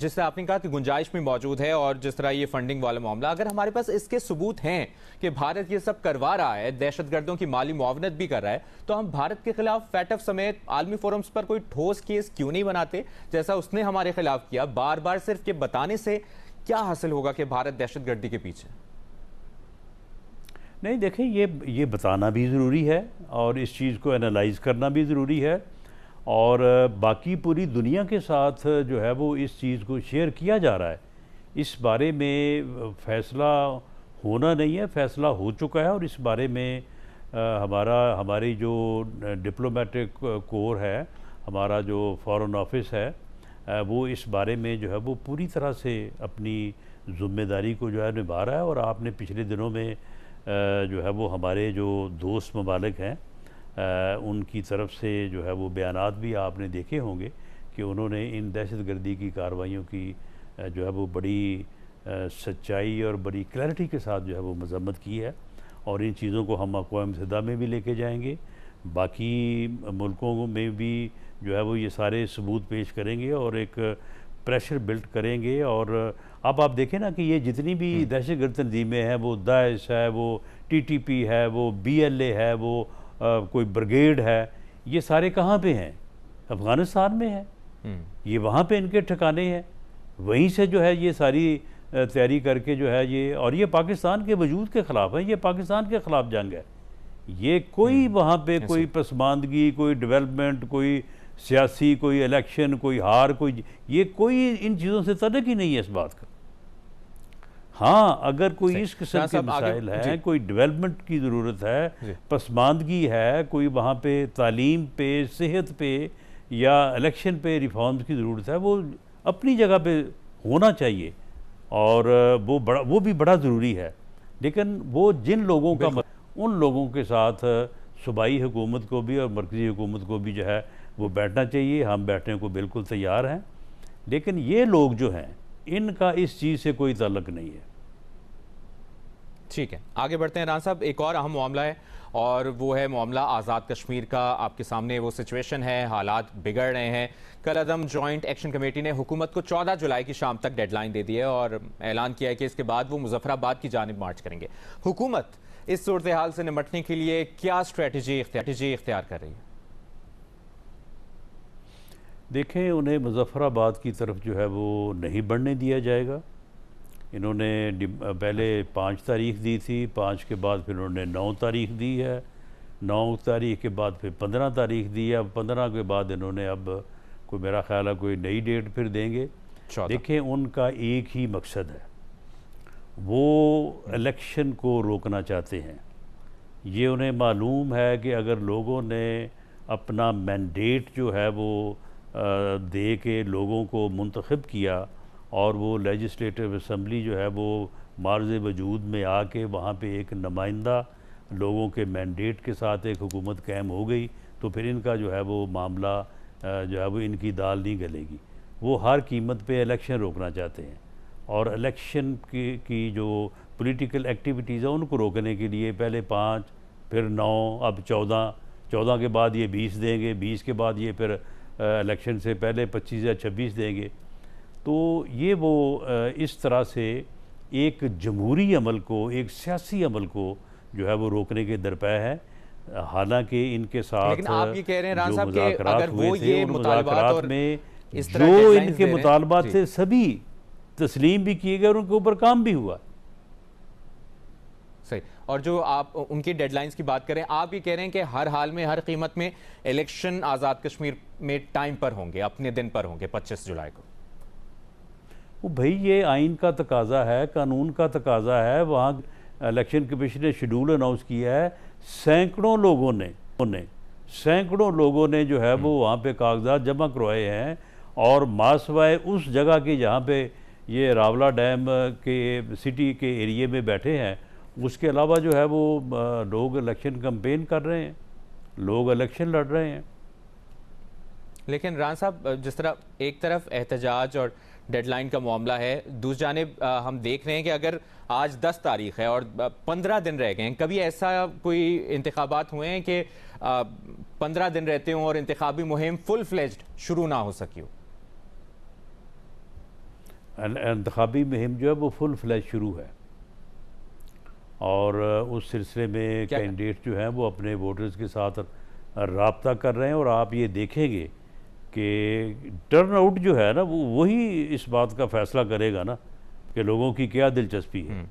जिस तरह आपने कहा कि गुंजाइश भी मौजूद है और जिस तरह ये फंडिंग वाला मामला, अगर हमारे पास इसके सबूत हैं कि भारत ये सब करवा रहा है, दहशतगर्दों की माली मुआवनत भी कर रहा है, तो हम भारत के खिलाफ फैटफ समेत आलमी फोरम्स पर कोई ठोस केस क्यों नहीं बनाते, जैसा उसने हमारे खिलाफ किया। बार बार सिर्फ ये बताने से क्या हासिल होगा कि भारत दहशतगर्दी के पीछे? नहीं, देखें, ये बताना भी ज़रूरी है और इस चीज़ को एनालाइज करना भी ज़रूरी है, और बाकी पूरी दुनिया के साथ जो है वो इस चीज़ को शेयर किया जा रहा है। इस बारे में फ़ैसला होना नहीं है, फ़ैसला हो चुका है, और इस बारे में हमारी जो डिप्लोमेटिक कोर है, हमारा जो फॉरेन ऑफिस है, वो इस बारे में जो है वो पूरी तरह से अपनी ज़िम्मेदारी को जो है निभा रहा है। और आपने पिछले दिनों में जो है वो हमारे जो दोस्त ममालिक हैं उनकी तरफ से जो है वो बयानात भी आपने देखे होंगे कि उन्होंने इन दहशतगर्दी की कार्रवाइयों की जो है वो बड़ी सच्चाई और बड़ी क्लैरिटी के साथ जो है वो मज़म्मत की है, और इन चीज़ों को हम अक़वाम मुत्तहिदा में भी लेके जाएंगे, बाकी मुल्कों में भी जो है वो ये सारे सबूत पेश करेंगे और एक प्रेशर बिल्ड करेंगे। और अब आप देखें ना कि ये जितनी भी दहशतगर्द तंजीमें हैं, वो दाइश है, वो TTP है, वो BLA है, वो कोई ब्रिगेड है, ये सारे कहाँ पे हैं? अफ़गानिस्तान में है। ये वहाँ पे इनके ठिकाने हैं, वहीं से जो है ये सारी तैयारी करके जो है ये, और ये पाकिस्तान के वजूद के ख़िलाफ़ है, ये पाकिस्तान के ख़िलाफ़ जंग है। ये कोई वहाँ पे कोई पसमानदगी, कोई डेवलपमेंट, कोई सियासी, कोई इलेक्शन, कोई हार, ये कोई इन चीज़ों से तल्लुक़ ही नहीं है इस बात का। हाँ, अगर कोई इस किस्म के मसाइल हैं, कोई डेवलपमेंट की ज़रूरत है, पसमानदगी है, कोई वहाँ पे तालीम पे, सेहत पे या इलेक्शन पे रिफॉर्म्स की ज़रूरत है, वो अपनी जगह पे होना चाहिए, और वो भी बड़ा ज़रूरी है। लेकिन वो जिन लोगों का उन लोगों के साथ सूबाई हुकूमत को भी और मरकज़ी हुकूमत को भी जो है वो बैठना चाहिए। हम बैठने को बिल्कुल तैयार हैं, लेकिन ये लोग जो हैं इनका इस चीज़ से कोई ताल्लुक़ नहीं है। ठीक है, आगे बढ़ते हैं राना साहब। एक और अहम मामला है और वो है मामला आज़ाद कश्मीर का। आपके सामने वो सिचुएशन है, हालात बिगड़ रहे हैं। कल अदम जॉइंट एक्शन कमेटी ने हुकूमत को 14 जुलाई की शाम तक डेडलाइन दे दी है और ऐलान किया है कि इसके बाद वो मुजफ्फराबाद की जानिब मार्च करेंगे। हुकूमत इस सूरत हाल से निपटने के लिए क्या स्ट्रेटजी इख्तियार कर रही है? देखें, उन्हें मुजफ्फराबाद की तरफ जो है वो नहीं बढ़ने दिया जाएगा। इन्होंने पहले 5 तारीख दी थी, 5 के बाद फिर उन्होंने 9 तारीख दी है, 9 तारीख के बाद फिर 15 तारीख दी है, अब 15 के बाद इन्होंने अब कोई, मेरा ख्याल है कोई नई डेट फिर देंगे। देखें, उनका एक ही मकसद है, वो इलेक्शन को रोकना चाहते हैं। ये उन्हें मालूम है कि अगर लोगों ने अपना मैंडेट जो है वो दे के लोगों को मुंतखब किया और वो लेजिस्लेटिव असम्बली जो है वो मार्ज़ वजूद में आके वहाँ पे एक नुमाइंदा लोगों के मैंडेट के साथ एक हुकूमत कायम हो गई, तो फिर इनका जो है वो मामला जो है वो इनकी दाल नहीं गलेगी। वो हर कीमत पे इलेक्शन रोकना चाहते हैं, और इलेक्शन की जो पॉलिटिकल एक्टिविटीज़ है उनको रोकने के लिए पहले 5, फिर 9, अब 14 के बाद ये 20 देंगे, 20 के बाद ये फिर इलेक्शन से पहले 25 या 26 देंगे। तो ये वो इस तरह से एक जमहूरी अमल को, एक सियासी अमल को जो है वो रोकने के दरपे है। हालांकि इनके साथ लेकिन आप ये कह रहे हैं राना साहब कि अगर हुए वो थे, ये उन मुतालबात और में इस तरह जो डेडलाइंस इनके दे रहे हैं, मुतालबात थे सभी तस्लीम भी किए गए और उनके ऊपर काम भी हुआ। सही। और जो आप उनकी डेडलाइंस की बात करें, आप ये कह रहे हैं कि हर हाल में, हर कीमत में इलेक्शन आज़ाद कश्मीर में टाइम पर होंगे, अपने दिन पर होंगे 25 जुलाई को। वो भाई, ये आइन का तकाजा है, कानून का तकाजा है। वहाँ इलेक्शन कमीशन ने शेड्यूल अनाउंस किया है, सैकड़ों लोगों ने जो है वो वहाँ पे कागजात जमा करवाए हैं, और मासवाए उस जगह की जहाँ पे ये रावला डैम के सिटी के एरिए में बैठे हैं, उसके अलावा जो है वो लोग इलेक्शन कैंपेन कर रहे हैं, लोग इलेक्शन लड़ रहे हैं। लेकिन राना साहब, जिस तरह एक तरफ एहतजाज और डेडलाइन का मामला है, दूसरी जानिब हम देख रहे हैं कि अगर आज 10 तारीख है और 15 दिन रह गए हैं, कभी ऐसा कोई इंतखाबात हुए हैं कि 15 दिन रहते हों और इंतखाबी मुहिम फुल फ्लेज्ड शुरू ना हो सकी हो? इंतखाबी मुहिम जो है वो फुल फ्लैश शुरू है, और उस सिलसिले में कैंडिडेट जो हैं वो अपने वोटर्स के साथ राब्ता कर रहे हैं। और आप ये देखेंगे कि टर्न आउट जो है ना वो वही इस बात का फैसला करेगा ना कि लोगों की क्या दिलचस्पी है।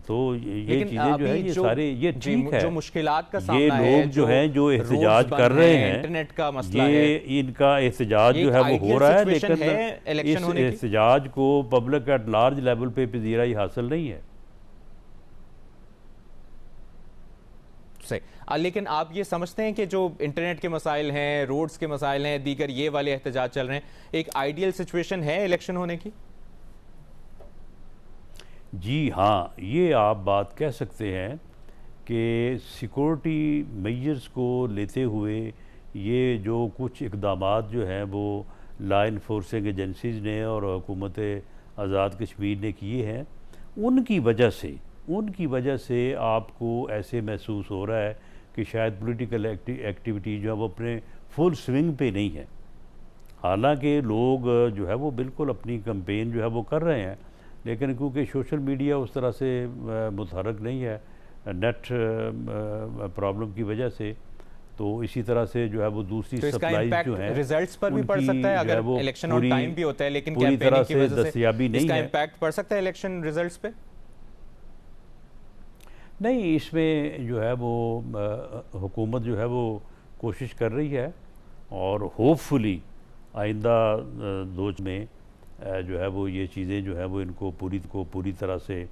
तो ये चीज़ें जो है ये सारे ये ठीक है, जो मुश्किलात का ये सामना है, लोग जो हैं जो एहतजाज कर रहे हैं, इंटरनेट का मसला ये है, इनका एहतजाज जो है वो हो रहा है, लेकिन इलेक्शन इस होने की एहतजाज को पब्लिक एट लार्ज लेवल पे पजीराई हासिल नहीं है। सही। लेकिन आप ये समझते हैं कि जो इंटरनेट के मसाइल हैं, रोड्स के मसाइल हैं, दीगर ये वाले एहतजाज चल रहे हैं, एक आइडियल सिचुएशन है इलेक्शन होने की? जी हाँ, ये आप बात कह सकते हैं कि सिक्योरिटी मेजर्स को लेते हुए ये जो कुछ इक़दामात जो हैं वो लॉ इन्फोर्सिंग एजेंसीज़ ने और हुकूमत आज़ाद कश्मीर ने किए हैं, उनकी वजह से आपको ऐसे महसूस हो रहा है कि शायद पॉलिटिकल एक्टिविटी जो है वो अपने फुल स्विंग पे नहीं है। हालांकि लोग जो है वो बिल्कुल अपनी कैंपेन जो है वो कर रहे हैं, लेकिन क्योंकि सोशल मीडिया उस तरह से मुतहरक नहीं है नेट प्रॉब्लम की वजह से, तो इसी तरह से जो है वो दूसरी सप्लाई जो है रिजल्ट्स पर भी पड़ सकता है। अगर इलेक्शन ऑन टाइम भी होता है लेकिन कैंपेनिंग की वजह से दस्तयाबी नहीं है, इसका इम्पैक्ट पड़ सकता है इलेक्शन रिजल्ट्स पे? नहीं, इसमें जो है वो हुकूमत जो है वो कोशिश कर रही है और होपफुली आइंदा दोज में जो है वो ये चीज़ें जो है वो इनको पूरी तरह से,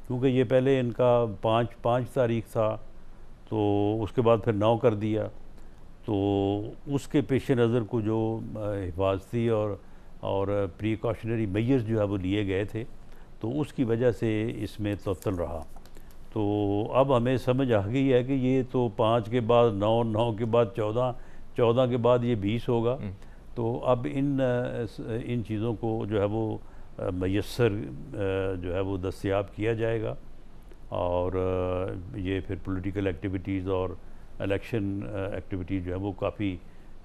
क्योंकि ये पहले इनका 5 तारीख था तो उसके बाद फिर 9 कर दिया, तो उसके पेश नज़र को जो हिफाजती और प्रिकॉशनरी मेजर्स जो है वो लिए गए थे, तो उसकी वजह से इसमें तअत्तुल रहा। तो अब हमें समझ आ गई है कि ये तो 5 के बाद 9, 9 के बाद 14, 14 के बाद ये 20 होगा। तो अब इन चीज़ों को जो है वो मयस्सर जो है वो दस्तयाब किया जाएगा, और ये फिर पॉलिटिकल एक्टिविटीज़ और इलेक्शन एक्टिविटीज़ जो है वो काफ़ी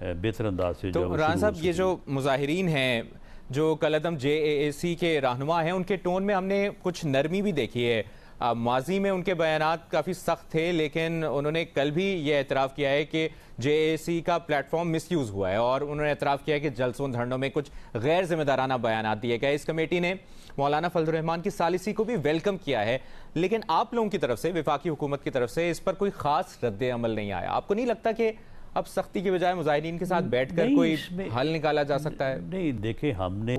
बेहतर अंदाज से तो राना साहब, ये जो मुजाहिरीन हैं जो कलअदम JAAC के रहनुमा हैं, उनके टोन में हमने कुछ नरमी भी देखी है। माजी में उनके बयानात काफ़ी सख्त थे, लेकिन उन्होंने कल भी ये एतराफ़ किया है कि JAAC का प्लेटफॉर्म मिसयूज़ हुआ है, और उन्होंने एतराफ़ किया है कि जलसों धरनों में कुछ गैर जिम्मेदाराना बयानात दिए गए। इस कमेटी ने मौलाना फजलुर रहमान की सालिसी को भी वेलकम किया है, लेकिन आप लोगों की तरफ से, वफाकी हुकूमत की तरफ से इस पर कोई ख़ास रद्द अमल नहीं आया। आपको नहीं लगता कि अब सख्ती के बजाय मुजाहिरीन के साथ बैठ कर कोई हल निकाला जा सकता है? नहीं, देखें, हमने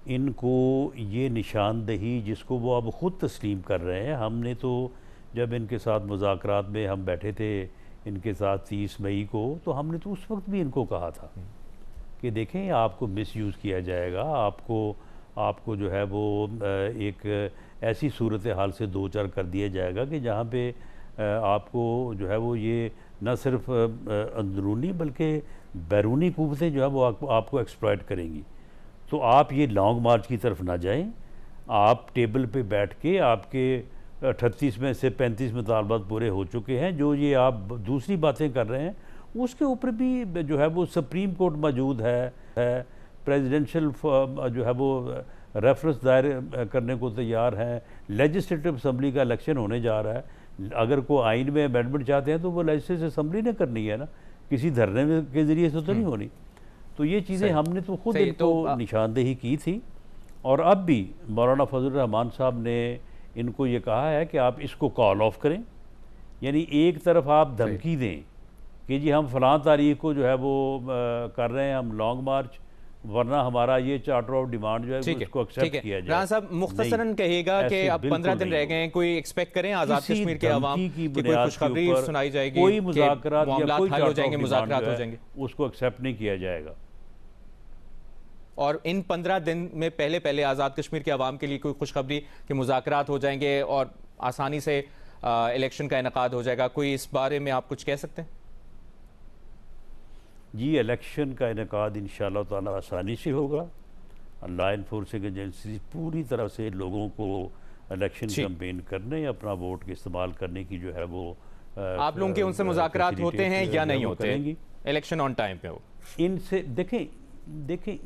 इनको ये निशानदही जिसको वो अब ख़ुद तस्लीम कर रहे हैं, हमने तो जब इनके साथ मुज़ाकरात में हम बैठे थे इनके साथ 30 मई को, तो हमने तो उस वक्त भी इनको कहा था कि देखें आपको मिसयूज़ किया जाएगा, आपको जो है वो एक ऐसी सूरत हाल से दो चार कर दिया जाएगा कि जहाँ पे आपको जो है वो ये न सिर्फ अंदरूनी बल्कि बैरूनी क़ुव्वतें जो है वो आपको एक्सप्लॉइट करेंगी। तो आप ये लॉन्ग मार्च की तरफ ना जाएं, आप टेबल पे बैठ के, आपके 38 में से 35 मुतालबात पूरे हो चुके हैं, जो ये आप दूसरी बातें कर रहे हैं उसके ऊपर भी जो है वो सुप्रीम कोर्ट मौजूद है, प्रेसिडेंशियल जो है वो रेफरेंस दायर करने को तैयार है, लेजिस्लेटिव असम्बली का इलेक्शन होने जा रहा है। अगर कोई आइन में अमेंडमेंट चाहते हैं तो वो लेजिस्लेटिव असम्बली ने करनी है ना, किसी धरने के ज़रिए से तो नहीं होनी। तो ये चीज़ें हमने तो खुद इनको निशानदेही की थी, और अब भी मौलाना फजलुर रहमान साहब ने इनको ये कहा है कि आप इसको कॉल ऑफ करें। यानी एक तरफ आप धमकी दें कि जी हम फ़लाँ तारीख को जो है वो कर रहे हैं हम लॉन्ग मार्च, वरना हमारा ये चार्टर ऑफ डिमांड जो है उसको एक्सेप्ट किया जाए। राना साहब, मुख्तसरन कहिएगा कि अब 15 दिन रह गए हैं, कोई एक्सपेक्ट करें आज़ाद कश्मीर के अवाम की कोई खुशखबरी सुनाई जाएगी, कोई मुज़ाकरात या कोई हल हो जाएंगे, मुज़ाकरात हो जाएंगे, उसको एक्सेप्ट नहीं किया जाएगा। और इन 15 दिन में पहले आज़ाद कश्मीर के अवाम के लिए कोई खुशखबरी कि मुज़ाकरात हो जाएंगे और आसानी से इलेक्शन का इनेकाद हो जाएगा, कोई इस बारे में आप कुछ कह सकते हैं? जी, इलेक्शन का इनेकाद इंशाअल्लाह ताला आसानी से होगा। लॉ इन्फोर्सिंग एजेंसी पूरी तरह से लोगों को इलेक्शन कैंपेन करने, अपना वोट के इस्तेमाल करने की जो है वो आप लोगों के उनसे मुज़ाकरात होते हैं या नहीं होते हैं? इलेक्शन ऑन टाइम पे हो? इनसे देखें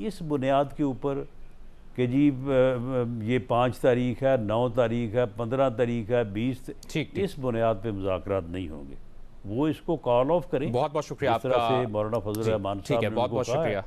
इस बुनियाद के ऊपर कि जी ये 5 तारीख है, 9 तारीख है, 15 तारीख है, 20, ठीक। इस बुनियाद पे मुज़ाकरात नहीं होंगे। वो इसको कॉल ऑफ करें। बहुत बहुत शुक्रिया जिस तरह आपका। से मौलाना फजल रहमान ठीक साहब है, ने बहुत उनको बहुत कहा है। शुक्रिया।